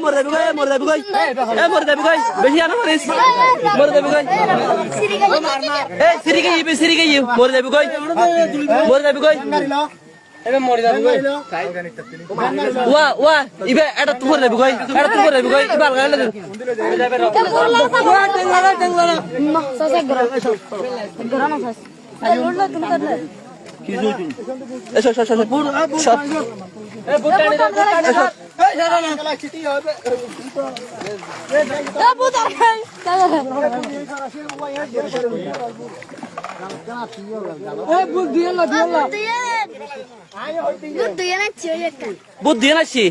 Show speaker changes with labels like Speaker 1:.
Speaker 1: মরে যাবি কই বেশি আনা মারিস মরে যাবি কই সিরি গই মরে যাবি কই ওয়া ইবে এটা তো মরে যাবি কই ইবাল গাইলে বুদ্ধি নাছি